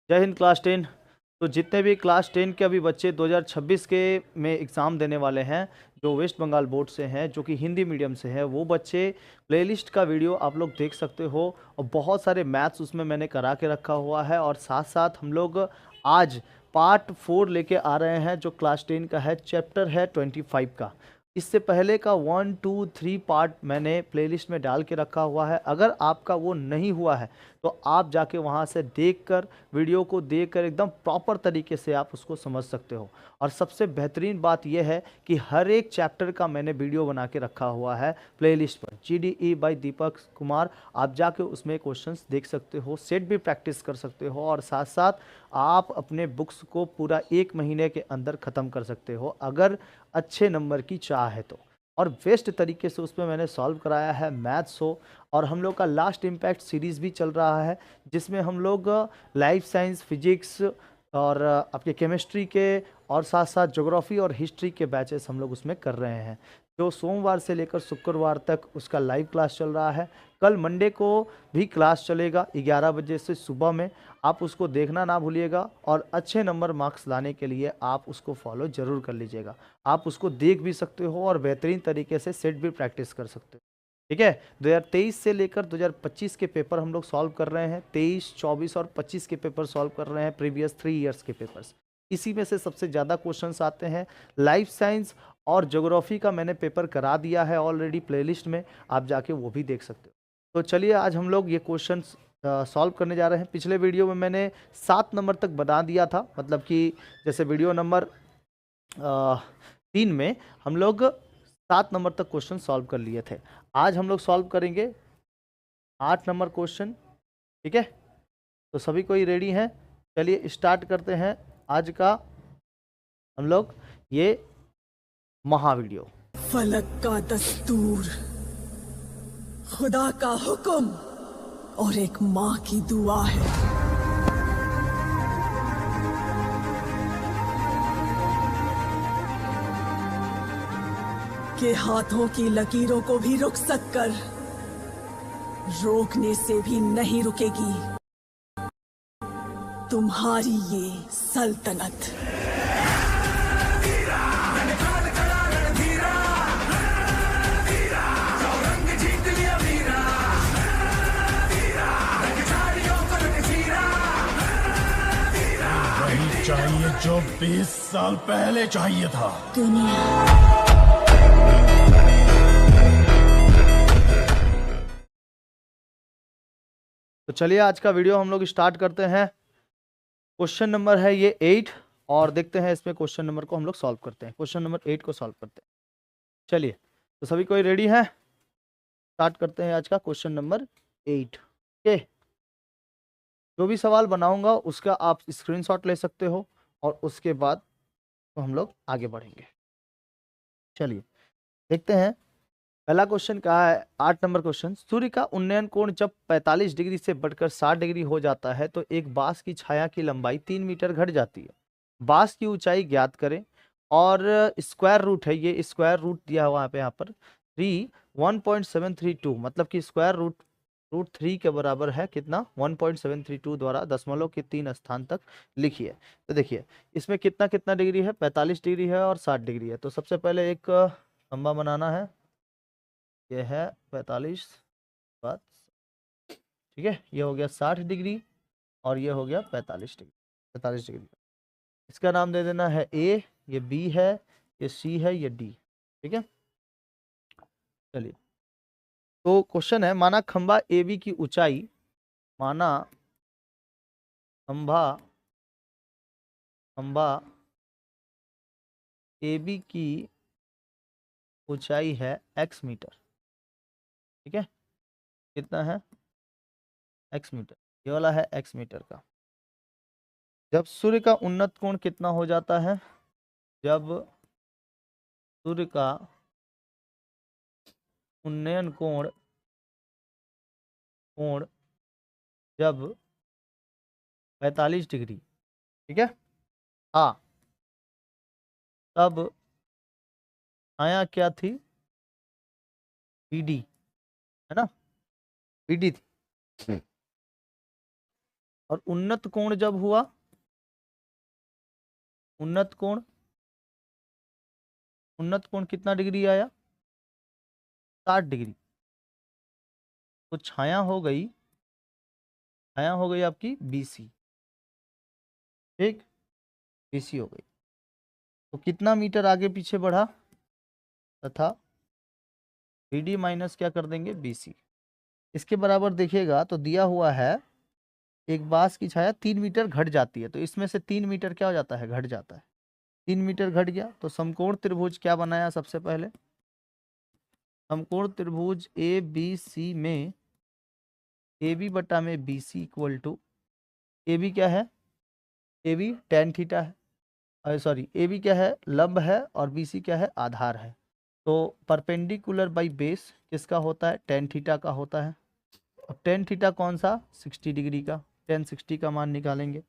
जय हिंद क्लास 10। तो जितने भी क्लास 10 के अभी बच्चे 2026 के में एग्ज़ाम देने वाले हैं, जो वेस्ट बंगाल बोर्ड से हैं, जो कि हिंदी मीडियम से हैं, वो बच्चे प्लेलिस्ट का वीडियो आप लोग देख सकते हो। और बहुत सारे मैथ्स उसमें मैंने करा के रखा हुआ है। और साथ साथ हम लोग आज पार्ट 4 लेके आ रहे हैं, जो क्लास 10 का है, चैप्टर है 25 का। इससे पहले का 1, 2, 3 पार्ट मैंने प्लेलिस्ट में डाल के रखा हुआ है। अगर आपका वो नहीं हुआ है तो आप जाके वहाँ से देखकर, वीडियो को देखकर एकदम प्रॉपर तरीके से आप उसको समझ सकते हो। और सबसे बेहतरीन बात यह है कि हर एक चैप्टर का मैंने वीडियो बना के रखा हुआ है प्लेलिस्ट पर, GDE बाय दीपक कुमार। आप जाके उसमें क्वेश्चंस देख सकते हो, सेट भी प्रैक्टिस कर सकते हो, और साथ साथ आप अपने बुक्स को पूरा 1 महीने के अंदर ख़त्म कर सकते हो, अगर अच्छे नंबर की चाह है तो। और बेस्ट तरीके से उसमें मैंने सॉल्व कराया है, मैथ्स हो। और हम लोग का लास्ट इम्पैक्ट सीरीज़ भी चल रहा है, जिसमें हम लोग लाइफ साइंस, फिजिक्स और आपके केमिस्ट्री के, और साथ साथ ज्योग्राफी और हिस्ट्री के बैचेस हम लोग उसमें कर रहे हैं, जो सोमवार से लेकर शुक्रवार तक उसका लाइव क्लास चल रहा है। कल मंडे को भी क्लास चलेगा 11 बजे से सुबह में। आप उसको देखना ना भूलिएगा, और अच्छे नंबर मार्क्स लाने के लिए आप उसको फॉलो ज़रूर कर लीजिएगा। आप उसको देख भी सकते हो और बेहतरीन तरीके से सेट भी प्रैक्टिस कर सकते हो। ठीक है, 2023 से लेकर 2025 के पेपर हम लोग सॉल्व कर रहे हैं। 23, 24 और 25 के पेपर सॉल्व कर रहे हैं, प्रीवियस 3 ईयर्स के पेपर्स। इसी में से सबसे ज़्यादा क्वेश्चंस आते हैं। लाइफ साइंस और ज्योग्राफी का मैंने पेपर करा दिया है ऑलरेडी प्लेलिस्ट में, आप जाके वो भी देख सकते हो। तो चलिए आज हम लोग ये क्वेश्चन सॉल्व करने जा रहे हैं। पिछले वीडियो में मैंने 7 नंबर तक बता दिया था, मतलब कि जैसे वीडियो नंबर 3 में हम लोग 7 नंबर तक क्वेश्चन सॉल्व कर लिए थे। आज हम लोग सॉल्व करेंगे 8 नंबर क्वेश्चन। ठीक है, तो सभी कोई रेडी हैं? चलिए स्टार्ट करते हैं आज का हम लोग ये महावीडियो। फलक का दस्तूर, खुदा का हुक्म और एक माँ की दुआ है। के हाथों की लकीरों को भी रुखसत कर, रोकने से भी नहीं रुकेगी तुम्हारी ये सल्तनत। वही चाहिए जो 20 साल पहले चाहिए था। दुनिया तो चलिए आज का वीडियो हम लोग स्टार्ट करते हैं। क्वेश्चन नंबर है ये 8, और देखते हैं इसमें क्वेश्चन नंबर को हम लोग सॉल्व करते हैं। क्वेश्चन नंबर 8 को सॉल्व करते हैं। चलिए, तो सभी कोई रेडी है? स्टार्ट करते हैं आज का क्वेश्चन नंबर 8। ओके, जो भी सवाल बनाऊंगा उसका आप स्क्रीनशॉट ले सकते हो, और उसके बाद तो हम लोग आगे बढ़ेंगे। चलिए देखते हैं। पहला क्वेश्चन कहा है, 8 नंबर क्वेश्चन। सूर्य का उन्नयन कोण जब 45 डिग्री से बढ़कर 60 डिग्री हो जाता है तो एक बांस की छाया की लंबाई 3 मीटर घट जाती है। बांस की ऊंचाई ज्ञात करें। और स्क्वायर रूट है, ये स्क्वायर रूट दिया हुआ है यहाँ पर 1.732, मतलब कि स्क्वायर रूट रूट 3 के बराबर है कितना, 1.732 द्वारा दशमलव के 3 स्थान तक लिखिए। तो देखिए इसमें कितना कितना डिग्री है, 45 डिग्री है और 60 डिग्री है। तो सबसे पहले एक खंबा बनाना है, ये है 45 बात, ठीक है। ये हो गया 60 डिग्री और ये हो गया 45 डिग्री, 45 डिग्री। इसका नाम दे देना है ए, ये बी है, ये सी है, ये डी। ठीक है, चलिए। तो क्वेश्चन है, माना खंबा ए बी की ऊंचाई, माना खंबा खंबा ए बी की ऊंचाई है x मीटर। ठीक है, कितना है, x मीटर। ये वाला है x मीटर का। जब सूर्य का उन्नत कोण कितना हो जाता है, जब सूर्य का उन्नयन कोण कोण जब 45 डिग्री, ठीक है, हाँ, तब छाया क्या थी, BD, है ना, BD थी। और उन्नत कोण जब हुआ, उन्नत कोण, उन्नत कोण कितना डिग्री आया? 60 डिग्री। तो छाया हो गई, छाया हो गई आपकी BC, ठीक, BC हो गई। तो कितना मीटर आगे पीछे बढ़ा तथा BD माइनस क्या कर देंगे BC। इसके बराबर देखिएगा तो दिया हुआ है एक बांस की छाया 3 मीटर घट जाती है, तो इसमें से 3 मीटर क्या हो जाता है? घट जाता है। 3 मीटर घट गया तो समकोण त्रिभुज क्या बनाया? सबसे पहले समकोण त्रिभुज ABC में AB बटा में BC इक्वल टू, AB क्या है? AB tan थीटा है, सॉरी AB क्या है? लंब है, और BC क्या है? आधार है। तो परपेंडिकुलर बाई बेस किसका होता है? tan थीटा का होता है। अब tan थीटा कौन सा? 60 डिग्री का, tan 60 का मान निकालेंगे।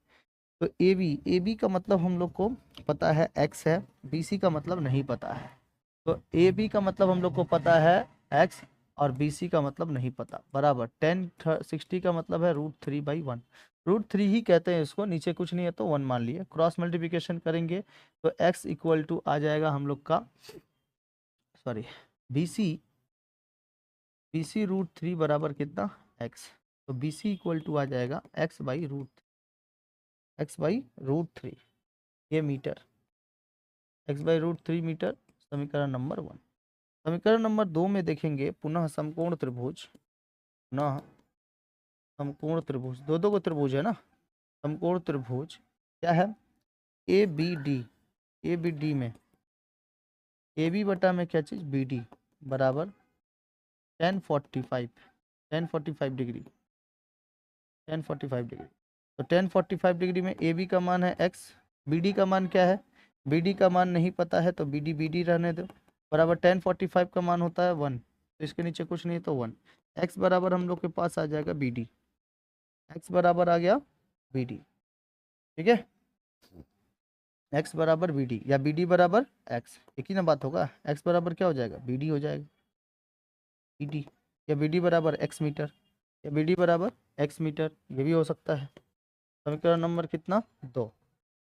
तो AB का मतलब हम लोग को पता है x है, BC का मतलब नहीं पता है। तो AB का मतलब हम लोग को पता है x, और BC का मतलब नहीं पता, बराबर tan 60 का मतलब है √3/1। √3 ही कहते हैं इसको, नीचे कुछ नहीं है तो 1 मान लिए। क्रॉस मल्टीप्लिकेशन करेंगे तो x इक्वल टू आ जाएगा हम लोग का, सॉरी BC √3 बराबर कितना? x। तो BC इक्वल टू आ जाएगा x/√3, ये मीटर, x/√3 मीटर, समीकरण नंबर 1। समीकरण नंबर 2 में देखेंगे पुनः समकोण त्रिभुज, पुनः समकोण त्रिभुज, दो को त्रिभुज है ना, समकोण त्रिभुज क्या है? ABD में AB बटा में क्या चीज? BD बराबर tan 45 डिग्री, tan 45 डिग्री। तो tan 45 डिग्री में AB का मान है x, BD का मान क्या है? BD का मान नहीं पता है तो BD रहने दो, बराबर tan 45 का मान होता है 1, तो इसके नीचे कुछ नहीं तो 1। x बराबर हम लोग के पास आ जाएगा BD, x बराबर आ गया BD, ठीक है, x बराबर BD या BD बराबर x, एक ही ना बात होगा। x बराबर क्या हो जाएगा? BD हो जाएगा, BD या BD बराबर x मीटर, या BD बराबर x मीटर, ये भी हो सकता है। समीकरण नंबर कितना? 2,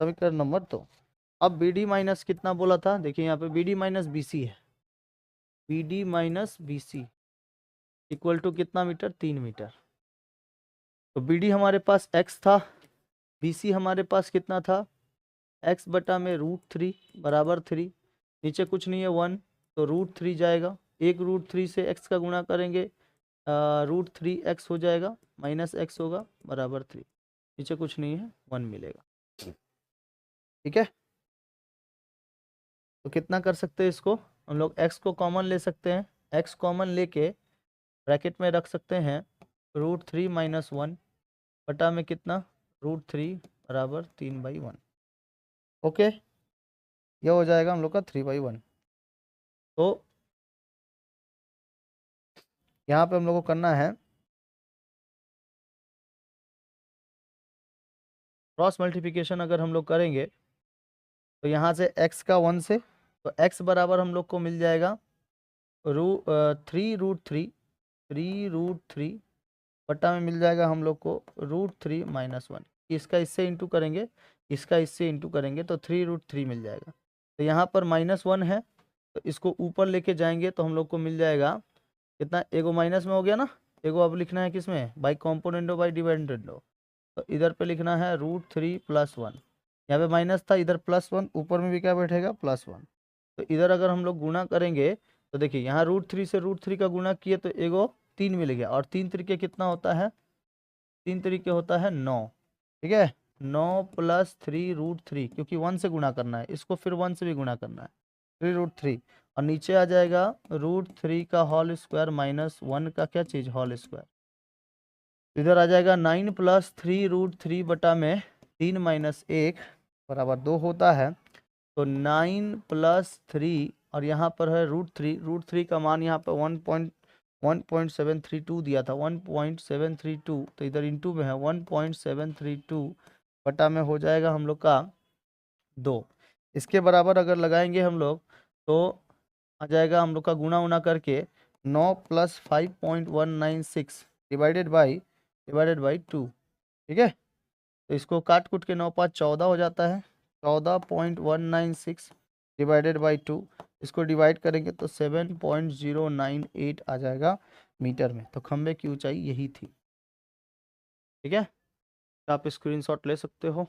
समीकरण नंबर 2। अब BD माइनस कितना बोला था? देखिए यहाँ पे BD माइनस BC है, BD minus BC equal to कितना मीटर? 3 मीटर। तो BD हमारे पास x था, BC हमारे पास कितना था? x बटा में √3 बराबर 3, नीचे कुछ नहीं है 1, तो √3 जाएगा, एक √3 से x का गुणा करेंगे, √3x हो जाएगा, माइनस x होगा, बराबर 3, नीचे कुछ नहीं है 1 मिलेगा, ठीक है। तो कितना कर सकते हैं इसको हम लोग? x को कॉमन ले सकते हैं, x कॉमन लेके ब्रैकेट में रख सकते हैं √3 - 1 बटा में कितना? √3 बराबर 3/1, ओके, ये हो जाएगा हम लोग का 3/1। तो यहाँ पे हम लोग को करना है क्रॉस मल्टीप्लिकेशन, अगर हम लोग करेंगे तो यहाँ से x का 1 से, तो x बराबर हम लोग को मिल जाएगा 3√3 बटा में मिल जाएगा हम लोग को √3 - 1। इसका इससे इंटू करेंगे, इसका इससे इंटू करेंगे तो 3√3 मिल जाएगा। तो यहाँ पर -1 है, तो इसको ऊपर लेके जाएंगे तो हम लोग को मिल जाएगा कितना? एगो माइनस में हो गया ना, एगो अब लिखना है किस में? बाई कॉम्पोनेंडो बाई डिवाइडेंडो, तो इधर पे लिखना है √3 + 1, यहाँ पे माइनस था, इधर +1, ऊपर में भी क्या बैठेगा? +1। तो इधर अगर हम लोग गुणा करेंगे तो देखिए यहाँ √3 से √3 का गुणा किए तो एगो 3 मिल गया, और 3 तरीके कितना होता है? 3 तरीके होता है 9, ठीक है, 9 + 3 √3, क्योंकि 1 से गुणा करना है इसको, फिर 1 से भी गुणा करना है, 3√3, और नीचे आ जाएगा √3 का होल स्क्वायर माइनस 1 का क्या चीज़? Whole square. इधर आ जाएगा 9 + 3 √3 बटा में 3 - 1 बराबर 2 होता है। तो 9 + 3 और यहाँ पर है √3 का मान यहाँ पर 1.732 दिया था, 1.732, तो इधर इंटू में है 1.732 बटा में हो जाएगा हम लोग का 2। इसके बराबर अगर लगाएंगे हम लोग तो आ जाएगा हम लोग का गुणा उना करके 9 + 5.196 डिवाइडेड बाई 2, ठीक है। तो इसको काट कूट के 9 5 14 हो जाता है। 14.196 डिवाइडेड बाई 2, इसको डिवाइड करेंगे तो 7.098 आ जाएगा मीटर में। तो खंबे की ऊंचाई यही थी। ठीक है, तो आप स्क्रीनशॉट ले सकते हो।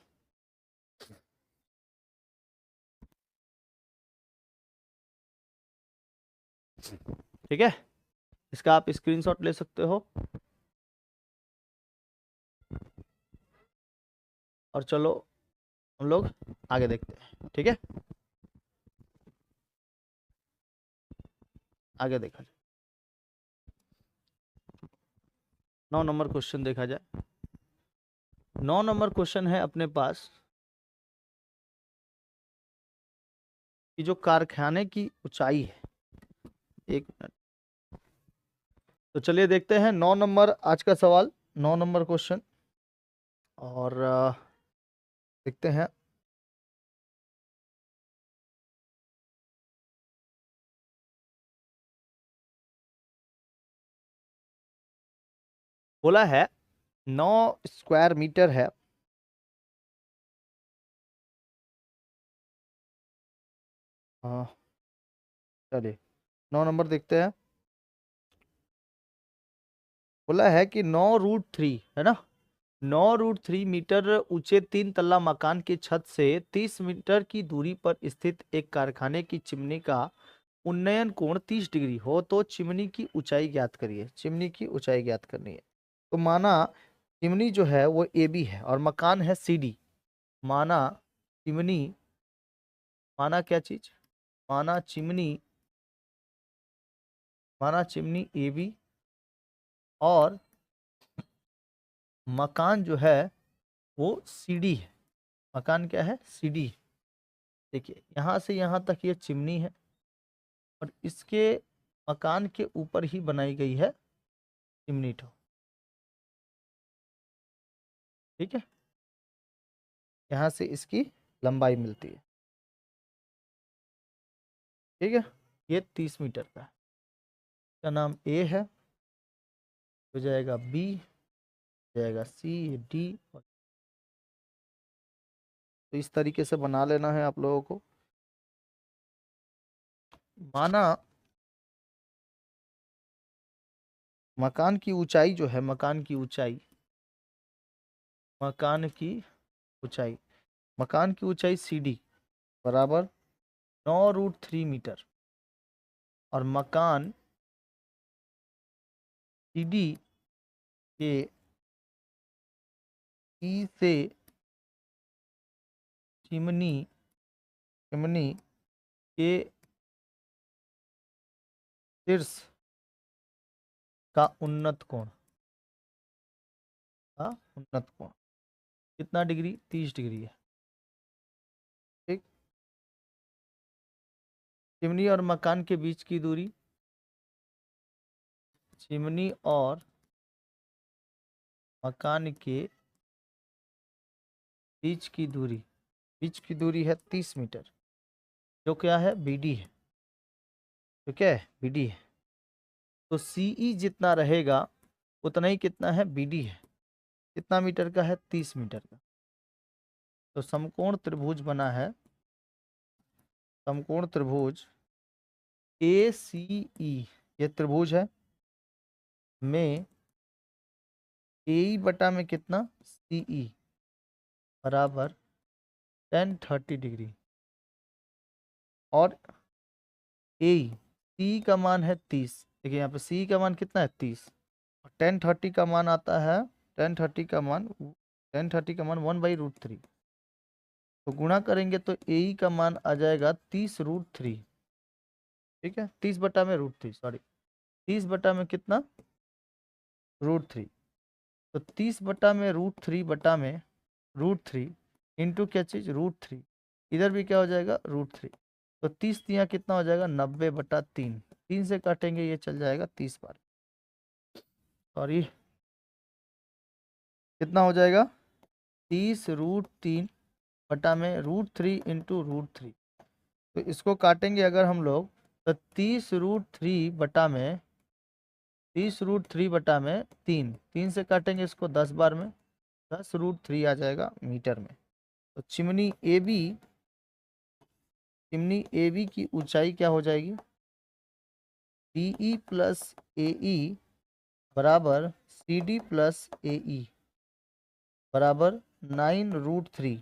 ठीक है, इसका आप स्क्रीनशॉट ले सकते हो। और चलो हम लोग आगे देखते हैं। ठीक है, आगे देखा जाए। 9 नंबर क्वेश्चन देखा जाए। 9 नंबर क्वेश्चन है अपने पास कि जो कारखाने की ऊंचाई है, एक मिनट, तो चलिए देखते हैं 9 नंबर आज का सवाल, 9 नंबर क्वेश्चन। और देखते हैं। बोला है 9 स्क्वायर मीटर है। हाँ, चलिए 9 नंबर देखते हैं। बोला है कि 9√3 है ना, 9√3 मीटर ऊंचे 3 तल्ला मकान की छत से 30 मीटर की दूरी पर स्थित एक कारखाने की चिमनी का उन्नयन कोण 30 डिग्री हो तो चिमनी की ऊंचाई ज्ञात करिए। चिमनी की ऊंचाई ज्ञात करनी है। तो माना चिमनी जो है वो AB है और मकान है CD। माना चिमनी, माना क्या चीज, माना चिमनी, माना चिमनी AB और मकान जो है वो CD है। मकान क्या है, CD। देखिए यहाँ से यहाँ तक ये चिमनी है और इसके मकान के ऊपर ही बनाई गई है चिमनी ठो। ठीक है, यहाँ से इसकी लंबाई मिलती है। ठीक है, ये 30 मीटर का है। इसका नाम A है, हो जाएगा B, हो जाएगा C, D। तो इस तरीके से बना लेना है आप लोगों को। माना मकान की ऊंचाई जो है, मकान की ऊंचाई, मकान की ऊंचाई, मकान की ऊंचाई CD बराबर 9√3 मीटर और मकान CD के E से चिमनी, चिमनी के शीर्ष का उन्नत कोण, का उन्नत कोण कितना डिग्री, 30 डिग्री है। ठीक, चिमनी और मकान के बीच की दूरी, चिमनी और मकान के बीच की दूरी, बीच की दूरी है 30 मीटर, जो क्या है BD है। तो क्या है, BD है। तो CE जितना रहेगा उतना ही कितना है, BD है। कितना मीटर का है, 30 मीटर का। तो समकोण त्रिभुज बना है, समकोण त्रिभुज ACE, ये त्रिभुज है में AE बटा में कितना, CE बराबर 1030 डिग्री और AE, CE का मान है 30। देखिए यहाँ पे CE का मान कितना है, 30 और 1030 का मान आता है, 1030 का मान, 1030 का मान 1/√3। तो गुणा करेंगे तो AE का मान आ जाएगा 30√3। ठीक है, 30 बटा में √3, सॉरी 30 बटा में कितना, √3। तो 30 बटा में √3 बटा में √3 इंटू क्या चीज, √3। इधर भी क्या हो जाएगा, √3। तो 30 दिया कितना हो जाएगा, 90/3। 3 से काटेंगे ये चल जाएगा 30 बार, सॉरी कितना हो जाएगा, 30√3 बटा में √3 इंटू √3। तो इसको काटेंगे अगर हम लोग तो 30√3 बटा में, 30√3 बटा में 3, 3 से काटेंगे इसको 10 बार में, 10√3 आ जाएगा मीटर में। तो चिमनी ए बी की ऊंचाई क्या हो जाएगी, BE प्लस AE बराबर CD प्लस AE बराबर 9√3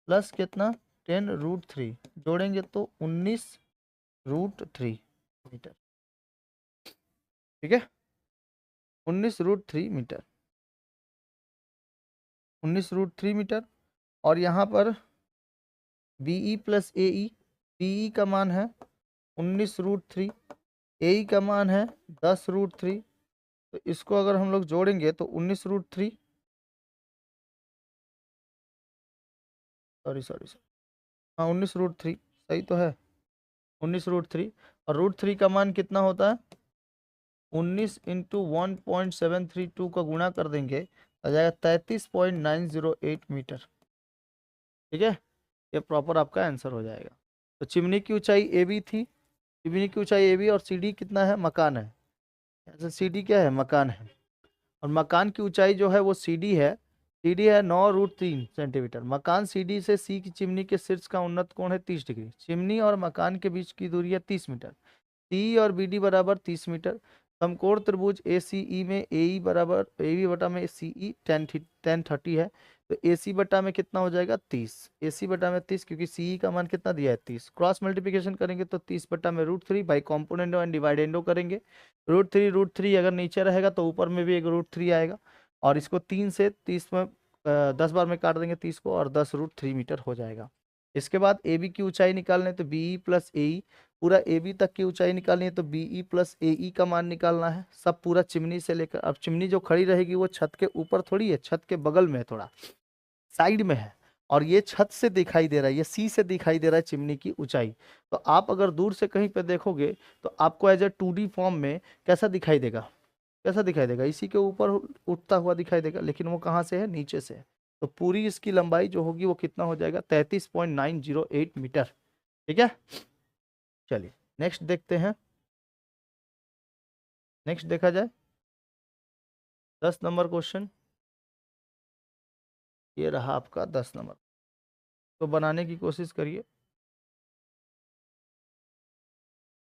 प्लस कितना 10√3, जोड़ेंगे तो 19√3 मीटर। ठीक है, 19√3 मीटर, 19√3 मीटर। और यहाँ पर BE प्लस AE, BE का मान है 19√3, AE का मान है 10√3। तो इसको अगर हम लोग जोड़ेंगे तो 19√3, सॉरी, हाँ 19√3 सही तो है, 19√3। और √3 का मान कितना होता है, 19 इंटू 1.732 का गुणा कर देंगे आ जाएगा 33.908 मीटर। ठीक है, ये प्रॉपर आपका आंसर हो जाएगा। तो चिमनी की ऊंचाई ए बी थी, चिमनी की ऊंचाई ए बी, और सीडी कितना है, मकान है, ऐसे सीडी क्या है, मकान है। और मकान की ऊंचाई जो है वो सीडी है, सीडी है 9√3 सेंटीमीटर। मकान सीडी से सी की चिमनी के शीर्ष का उन्नत कोण है 30 डिग्री। चिमनी और मकान के बीच की दूरी है 30 मीटर। सी और बी डी बराबर 30 मीटर। समकोण त्रिभुज ए सी ई में ए ई बराबर ए बी बटा में सी ई 10 30 है। तो ए सी बटा में कितना हो जाएगा 30, ए सी बटा में 30, क्योंकि सी ई का मान कितना दिया है 30। क्रॉस मल्टीप्लिकेशन करेंगे तो 30 बटा में √3 बाई कॉम्पोनेंडो एंड डिवाइडेंडो करेंगे। √3 अगर नीचे रहेगा तो ऊपर में भी एक √3 आएगा। और इसको 3 से 30 में 10 बार में काट देंगे 30 को, और 10√3 मीटर हो जाएगा। इसके बाद ए बी की ऊंचाई निकालने तो बी ई प्लस ए ई, पूरा ए बी तक की ऊंचाई निकालनी है तो बी ई प्लस ए ई का मान निकालना है, सब पूरा चिमनी से लेकर। अब चिमनी जो खड़ी रहेगी वो छत के ऊपर थोड़ी है, छत के बगल में है, थोड़ा साइड में है। और ये छत से दिखाई दे रहा है, ये सी से दिखाई दे रहा है चिमनी की ऊंचाई। तो आप अगर दूर से कहीं पे देखोगे तो आपको एज ए 2D फॉर्म में कैसा दिखाई देगा, कैसा दिखाई देगा, इसी के ऊपर उठता हुआ दिखाई देगा, लेकिन वो कहाँ से है, नीचे से है। तो पूरी इसकी लंबाई जो होगी वो कितना हो जाएगा, 33.908 मीटर। ठीक है, चलिए नेक्स्ट देखते हैं। नेक्स्ट देखा जाए 10 नंबर क्वेश्चन, ये रहा आपका 10 नंबर। तो बनाने की कोशिश करिए।